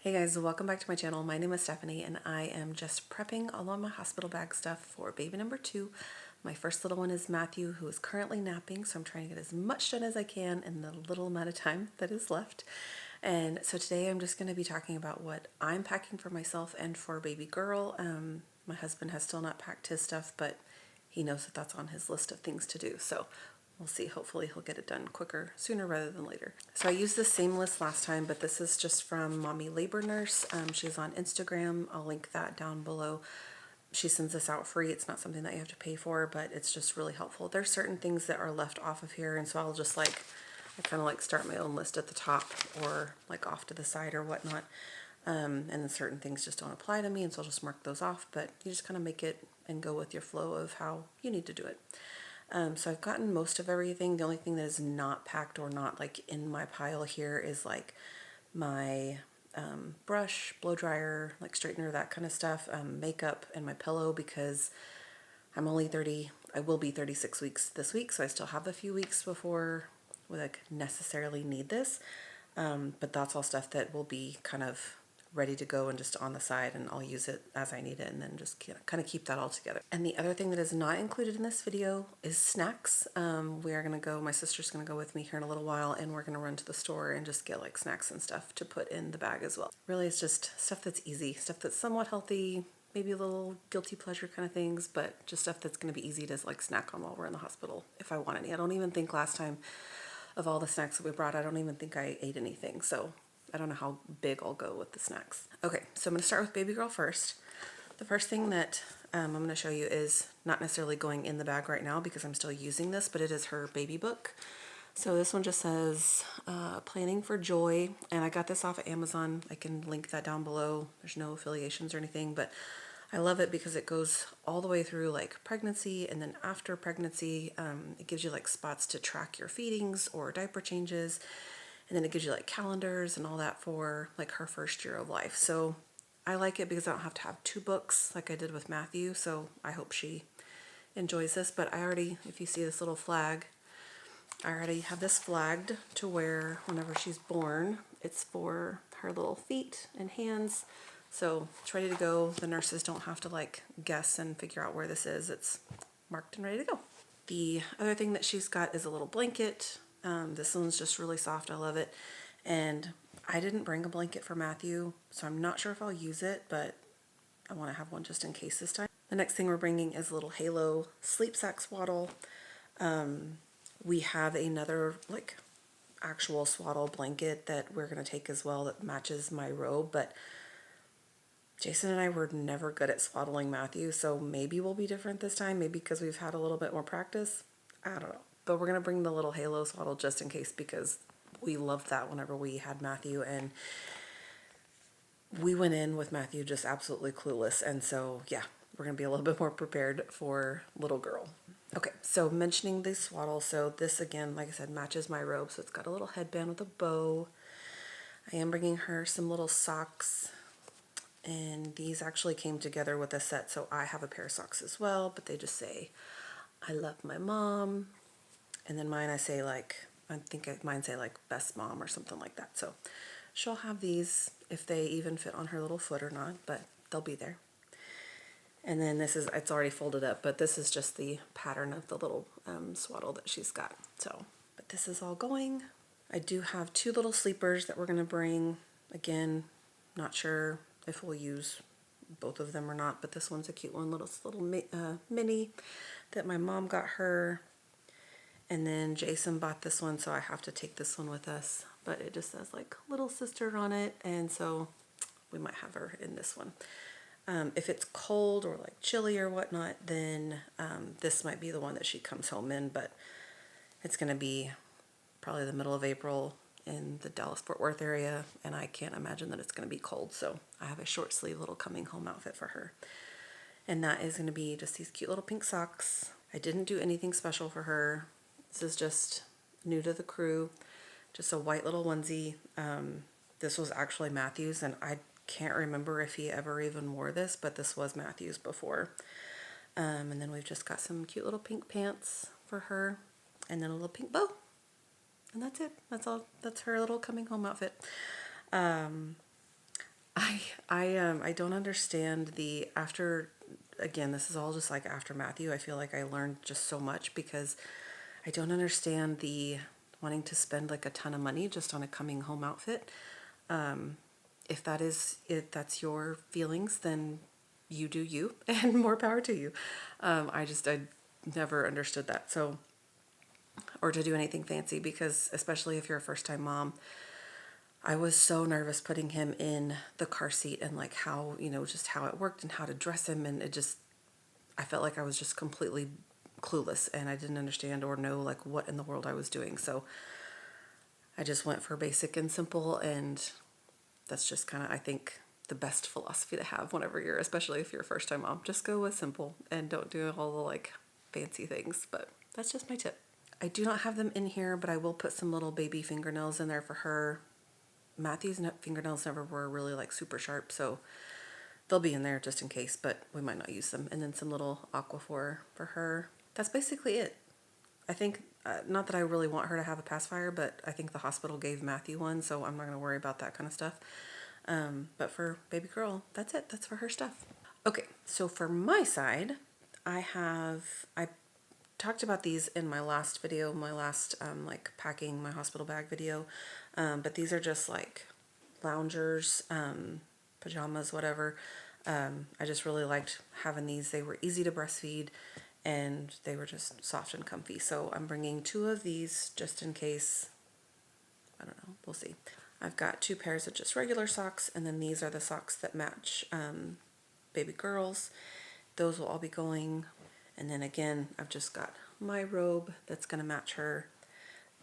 Hey guys, welcome back to my channel. My name is Stephanie and I am just prepping all of my hospital bag stuff for baby number 2. My first little one is Matthew, who is currently napping, so I'm trying to get as much done as I can in the little amount of time that is left. And so today I'm just going to be talking about what I'm packing for myself and for baby girl. My husband has still not packed his stuff, but he knows that that's on his list of things to do. So we'll see. Hopefully he'll get it done quicker, sooner rather than later. So I used the same list last time, but this is just from Mommy Labor Nurse. She's on Instagram. I'll link that down below. She sends this out free. It's not something that you have to pay for, but it's just really helpful. There's certain things that are left off of here, and so I'll just I kind of start my own list at the top or off to the side or whatnot. And then certain things just don't apply to me, and so I'll just mark those off, but you just kind of make it and go with your flow of how you need to do it. So I've gotten most of everything. The only thing that is not packed or not in my pile here is my brush, blow dryer, straightener, that kind of stuff, makeup, and my pillow, because I'm only 30, I will be 36 weeks this week, so I still have a few weeks before we necessarily need this. But that's all stuff that will be kind of ready to go and just on the side, and I'll use it as I need it, and then just kind of keep that all together. And the other thing that is not included in this video is snacks. We are going to go, my sister's going to go with me here in a little while, and we're going to run to the store and just get snacks and stuff to put in the bag as well. Really, it's just stuff that's easy, stuff that's somewhat healthy, maybe a little guilty pleasure kind of things, but just stuff that's going to be easy to snack on while we're in the hospital if I want any. I don't even think last time, of all the snacks that we brought, I don't even think I ate anything, so I don't know how big I'll go with the snacks. Okay, so I'm going to start with baby girl first. The first thing that I'm going to show you is not necessarily going in the bag right now because I'm still using this, but it is her baby book. So this one just says Planning for Joy, and I got this off of Amazon. I can link that down below. There's no affiliations or anything, but I love it because it goes all the way through pregnancy, and then after pregnancy. It gives you spots to track your feedings or diaper changes. And then it gives you calendars and all that for her first year of life. So I like it because I don't have to have 2 books like I did with Matthew. So I hope she enjoys this. But I already, if you see this little flag, I already have this flagged to where whenever she's born, it's for her little feet and hands. So it's ready to go. The nurses don't have to guess and figure out where this is. It's marked and ready to go. The other thing that she's got is a little blanket. This one's just really soft. I love it. And I didn't bring a blanket for Matthew, so I'm not sure if I'll use it, but I want to have one just in case this time. The next thing we're bringing is a little Halo sleep sack swaddle. We have another actual swaddle blanket that we're going to take as well that matches my robe, but Jason and I were never good at swaddling Matthew, so maybe we'll be different this time, maybe because we've had a little bit more practice. I don't know. But we're going to bring the little Halo swaddle just in case, because we loved that whenever we had Matthew, and we went in with Matthew just absolutely clueless, and so yeah, we're going to be a little bit more prepared for little girl. Okay, so mentioning the swaddle, so this again, like I said, matches my robe, so it's got a little headband with a bow. I am bringing her some little socks, and these actually came together with a set, so I have a pair of socks as well, but they just say, I love my mom. And then mine, I say I think mine say best mom or something like that. So she'll have these if they even fit on her little foot or not, but they'll be there. And then this is, it's already folded up, but this is just the pattern of the little swaddle that she's got. So, but this is all going. I do have 2 little sleepers that we're going to bring. Again, not sure if we'll use both of them or not, but this one's a cute one, little mini that my mom got her. And then Jason bought this one, so I have to take this one with us. But it just says little sister on it, and so we might have her in this one. If it's cold or chilly or whatnot, then this might be the one that she comes home in, but it's going to be probably the middle of April in the Dallas-Fort Worth area, and I can't imagine that it's going to be cold, so I have a short sleeve little coming home outfit for her. And that is going to be just these cute little pink socks. I didn't do anything special for her. This is just new to the crew, just a white little onesie. This was actually Matthew's, and I can't remember if he ever even wore this, but this was Matthew's before. And then we've just got some cute little pink pants for her, and then a little pink bow. And that's it. That's all. That's her little coming home outfit. I don't understand the after, again, this is all just like after Matthew. I feel like I learned just so much because I don't understand the wanting to spend like a ton of money just on a coming home outfit. If that's your feelings, then you do you, and more power to you. I never understood that. So, or to do anything fancy, because especially if you're a first time mom, I was so nervous putting him in the car seat and like how, just how it worked and how to dress him. And I felt like I was just completely clueless and I didn't understand or know like what in the world I was doing. So I just went for basic and simple, and that's just kind of, I think, the best philosophy to have whenever especially if you're a first time mom. Just go with simple and don't do all the like fancy things, but that's just my tip. I do not have them in here, but I will put some little baby fingernails in there for her. Matthew's fingernails never were really like super sharp, so they'll be in there just in case, but we might not use them. And then some little Aquaphor for her. That's basically it. I think, not that I really want her to have a pacifier, but I think the hospital gave Matthew one, so I'm not going to worry about that kind of stuff. But for baby girl, that's it. That's for her stuff. Okay, so for my side, I talked about these in my last video, my last like packing my hospital bag video, but these are just like loungers, pajamas, whatever. I just really liked having these. They were easy to breastfeed and they were just soft and comfy. So I'm bringing 2 of these just in case. I don't know, we'll see. I've got 2 pairs of just regular socks, and then these are the socks that match baby girls. Those will all be going. And then again, I've just got my robe that's going to match her.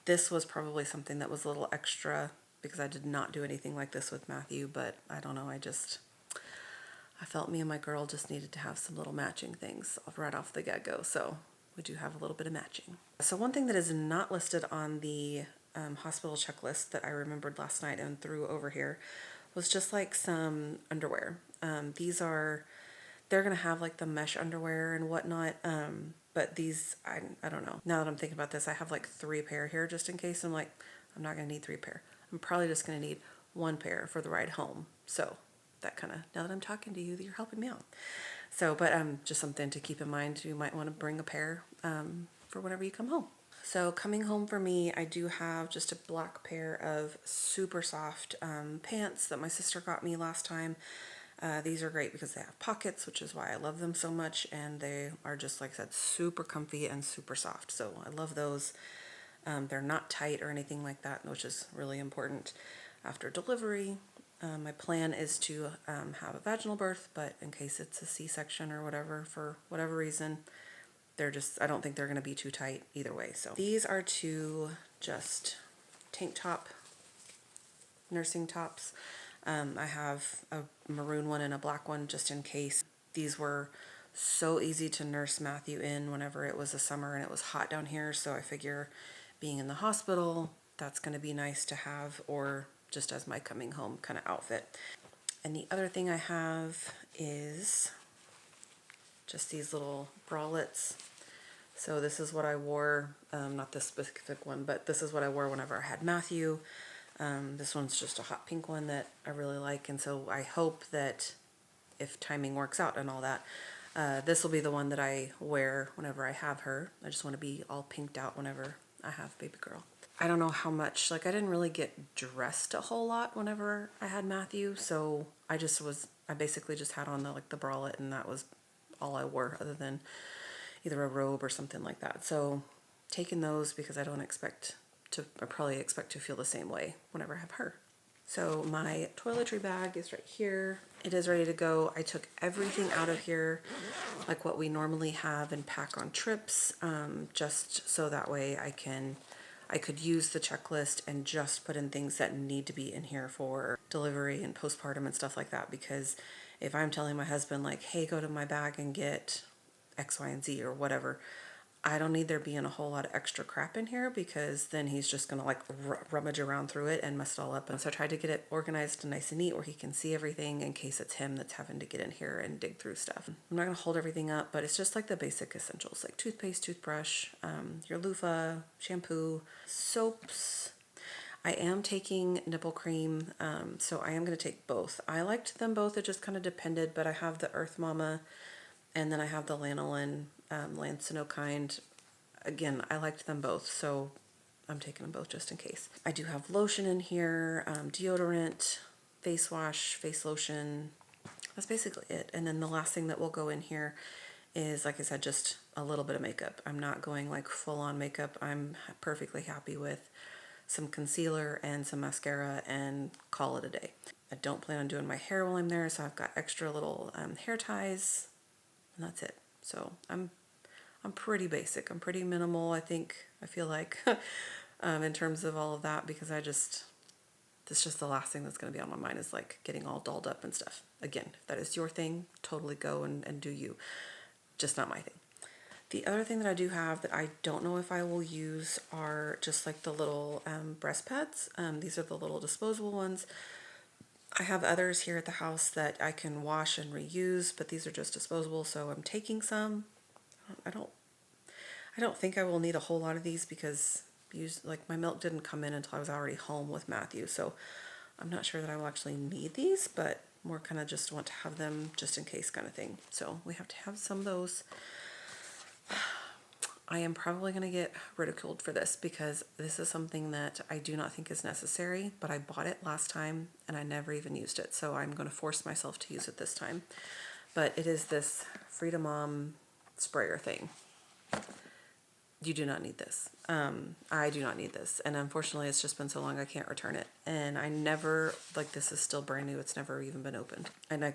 This was probably something that was a little extra because I did not do anything like this with Matthew, but I don't know, I felt me and my girl just needed to have some little matching things right off the get-go, so we do have a little bit of matching. So one thing that is not listed on the hospital checklist that I remembered last night and threw over here was just like some underwear. They're going to have like the mesh underwear and whatnot, but these, I don't know. Now that I'm thinking about this, I have like 3 pair here just in case. I'm like, I'm not going to need 3 pair. I'm probably just going to need 1 pair for the ride home. So that kind of, now that I'm talking to you, you're helping me out. So, but just something to keep in mind. You might want to bring a pair for whenever you come home. So coming home for me, I do have just a black pair of super soft pants that my sister got me last time. These are great because they have pockets, which is why I love them so much, and they are just, like I said, super comfy and super soft. So I love those. They're not tight or anything like that, which is really important after delivery. My plan is to have a vaginal birth, but in case it's a C-section or whatever, for whatever reason, I don't think they're going to be too tight either way. So these are 2 just tank top nursing tops. I have a maroon one and a black one just in case. These were so easy to nurse Matthew in whenever it was the summer and it was hot down here, so I figure being in the hospital, that's going to be nice to have, or just as my coming home kind of outfit. And the other thing I have is just these little bralettes. So this is what I wore, not this specific one, but this is what I wore whenever I had Matthew. This one's just a hot pink one that I really like, and so I hope that if timing works out and all that, this will be the one that I wear whenever I have her. I just want to be all pinked out whenever I have baby girl. I don't know how much, like I didn't really get dressed a whole lot whenever I had Matthew, so I basically just had on the bralette, and that was all I wore other than either a robe or something like that. So taking those because I probably expect to feel the same way whenever I have her. So my toiletry bag is right here. It is ready to go. I took everything out of here, like what we normally have and pack on trips, just so that way I could use the checklist and just put in things that need to be in here for delivery and postpartum and stuff like that. Because if I'm telling my husband like, hey, go to my bag and get X, Y, and Z or whatever, I don't need there being a whole lot of extra crap in here because then he's just going to like rummage around through it and mess it all up. And so I tried to get it organized and nice and neat where he can see everything in case it's him that's having to get in here and dig through stuff. I'm not going to hold everything up, but it's just like the basic essentials like toothpaste, toothbrush, your loofah, shampoo, soaps. I am taking nipple cream, so I am going to take both. I liked them both. It just kind of depended, but I have the Earth Mama and then I have the Lanolin, Lansinokind. Again, I liked them both, so I'm taking them both just in case. I do have lotion in here, deodorant, face wash, face lotion. That's basically it. And then the last thing that will go in here is, like I said, just a little bit of makeup. I'm not going like full on makeup. I'm perfectly happy with some concealer and some mascara and call it a day. I don't plan on doing my hair while I'm there, so I've got extra little hair ties, and that's it. So I'm pretty basic. I'm pretty minimal, I feel like, in terms of all of that, because that's just the last thing that's going to be on my mind is like getting all dolled up and stuff. Again, if that is your thing, totally go and do you. Just not my thing. The other thing that I do have that I don't know if I will use are just like the little breast pads. These are the little disposable ones. I have others here at the house that I can wash and reuse, but these are just disposable, so I'm taking some. I don't think I will need a whole lot of these because like my milk didn't come in until I was already home with Matthew, so I'm not sure that I will actually need these, but more kind of just want to have them just in case kind of thing. So we have to have some of those. I am probably going to get ridiculed for this because this is something that I do not think is necessary, but I bought it last time and I never even used it, so I'm going to force myself to use it this time. But it is this Frida Mom sprayer thing. You do not need this. I do not need this. And unfortunately, it's just been so long I can't return it. And I never, like, this is still brand new. It's never even been opened. And I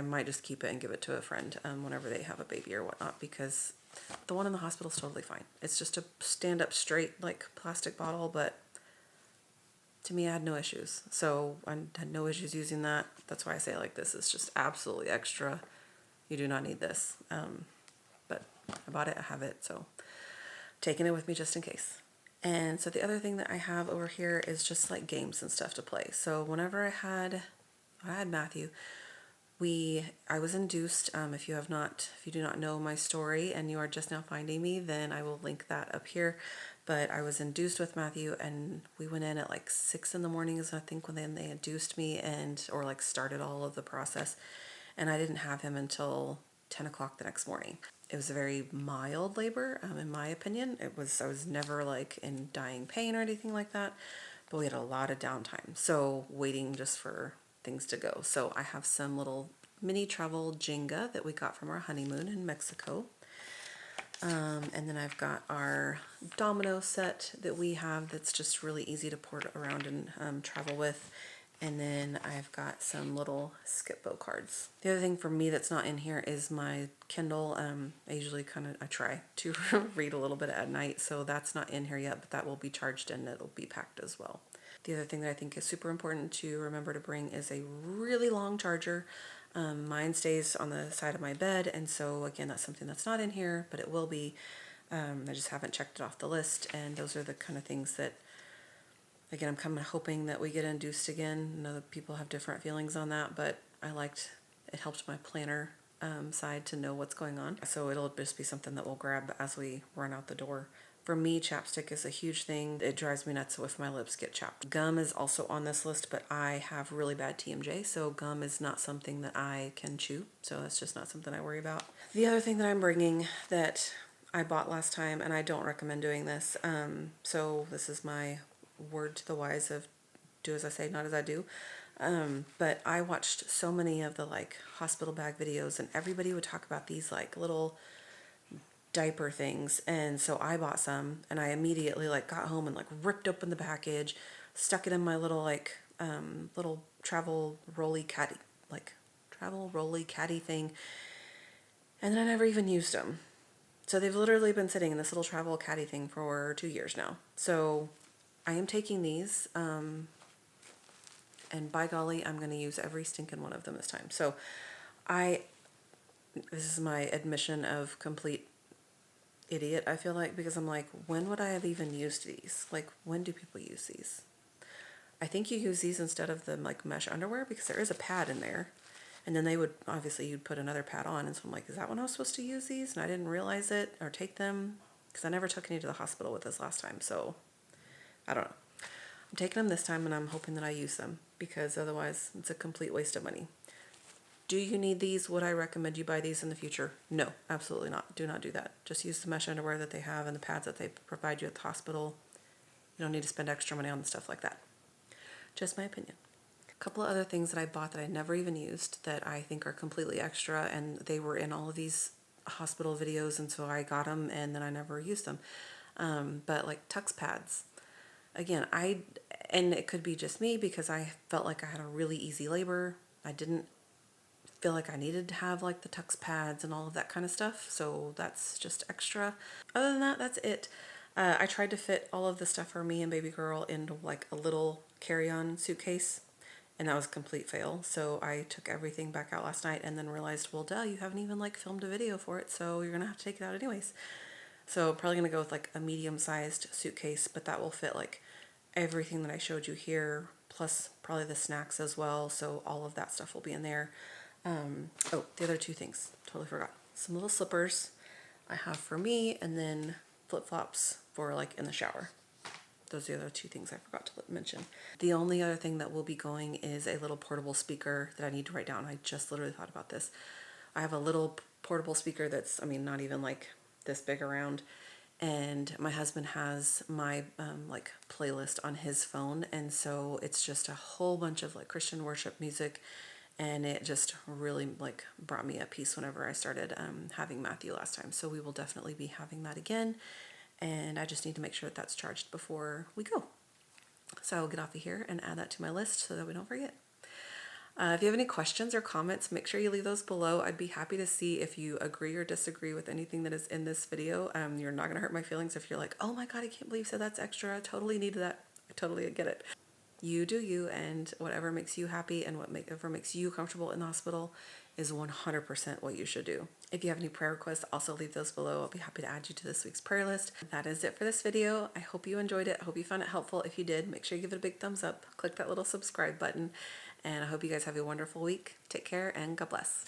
might just keep it and give it to a friend whenever they have a baby or whatnot, because the one in the hospital is totally fine. It's just a stand up straight, like, plastic bottle, but to me, I had no issues. So I had no issues using that. That's why I say, like, this is just absolutely extra. You do not need this. But I bought it, I have it, so taking it with me just in case. And so the other thing that I have over here is just like games and stuff to play. So whenever I had Matthew, I was induced. If you do not know my story and you are just now finding me, then I will link that up here. But I was induced with Matthew, and we went in at like 6 in the morning is I think when they induced me or like started all of the process. And I didn't have him until 10 o'clock the next morning. It was a very mild labor, in my opinion. I was never like in dying pain or anything like that, but we had a lot of downtime. So waiting just for things to go. So I have some little mini travel Jenga that we got from our honeymoon in Mexico. And then I've got our domino set that we have that's just really easy to port around and travel with. And then I've got some little Skip-Bo cards. The other thing for me that's not in here is my Kindle. I try to read a little bit at night, so that's not in here yet, but that will be charged and it'll be packed as well. The other thing that I think is super important to remember to bring is a really long charger. Mine stays on the side of my bed, and so again, that's something that's not in here, but it will be. I just haven't checked it off the list, and those are the kind of things that, again, I'm kind of hoping that we get induced again. I know that people have different feelings on that, but it helped my planner side to know what's going on. So it'll just be something that we'll grab as we run out the door. For me, chapstick is a huge thing. It drives me nuts if my lips get chapped. Gum is also on this list, but I have really bad TMJ, so gum is not something that I can chew. So that's just not something I worry about. The other thing that I'm bringing that I bought last time, and I don't recommend doing this, so this is my word to the wise of do as I say, not as I do. But I watched so many of the like hospital bag videos, and everybody would talk about these like little diaper things, and so I bought some, and I immediately like got home and like ripped open the package, stuck it in my little like little travel rolly caddy thing, and then I never even used them. So they've literally been sitting in this little travel caddy thing for 2 years now. So I am taking these, and by golly, I'm going to use every stinking one of them this time. So this is my admission of complete idiot, I feel like, because I'm like, when would I have even used these? Like, when do people use these? I think you use these instead of the like mesh underwear because there is a pad in there. And then you'd put another pad on. And so I'm like, is that when I was supposed to use these? And I didn't realize it or take them because I never took any to the hospital with this last time. So I don't know. I'm taking them this time and I'm hoping that I use them because otherwise it's a complete waste of money. Do you need these? Would I recommend you buy these in the future? No, absolutely not. Do not do that. Just use the mesh underwear that they have and the pads that they provide you at the hospital. You don't need to spend extra money on stuff like that. Just my opinion. A couple of other things that I bought that I never even used that I think are completely extra, and they were in all of these hospital videos, and so I got them and then I never used them. But like Tux pads. Again, and it could be just me because I felt like I had a really easy labor. I didn't feel like I needed to have like the Tux pads and all of that kind of stuff, so that's just extra. Other than that, that's it. I tried to fit all of the stuff for me and baby girl into like a little carry-on suitcase, and that was a complete fail. So I took everything back out last night and then realized, well, duh, you haven't even like filmed a video for it, so you're gonna have to take it out anyways. So probably gonna go with like a medium-sized suitcase, but that will fit like everything that I showed you here, plus probably the snacks as well. So all of that stuff will be in there. Oh, the other two things, totally forgot. Some little slippers I have for me, and then flip-flops for like in the shower. Those are the other two things I forgot to mention. The only other thing that will be going is a little portable speaker that I need to write down. I just literally thought about this. I have a little portable speaker that's, I mean, not even like this big around, and my husband has my like playlist on his phone, and so it's just a whole bunch of like Christian worship music, and it just really like brought me at peace whenever I started having Matthew last time. So we will definitely be having that again, and I just need to make sure that that's charged before we go. So I will get off of here and add that to my list so that we don't forget. If you have any questions or comments, make sure you leave those below. I'd be happy to see if you agree or disagree with anything that is in this video. You're not going to hurt my feelings if you're like, oh my God, I can't believe you said that's extra. I totally needed that. I totally get it. You do you, and whatever makes you happy and whatever makes you comfortable in the hospital is 100% what you should do. If you have any prayer requests, also leave those below. I'll be happy to add you to this week's prayer list. That is it for this video. I hope you enjoyed it. I hope you found it helpful. If you did, make sure you give it a big thumbs up. Click that little subscribe button. And I hope you guys have a wonderful week. Take care and God bless.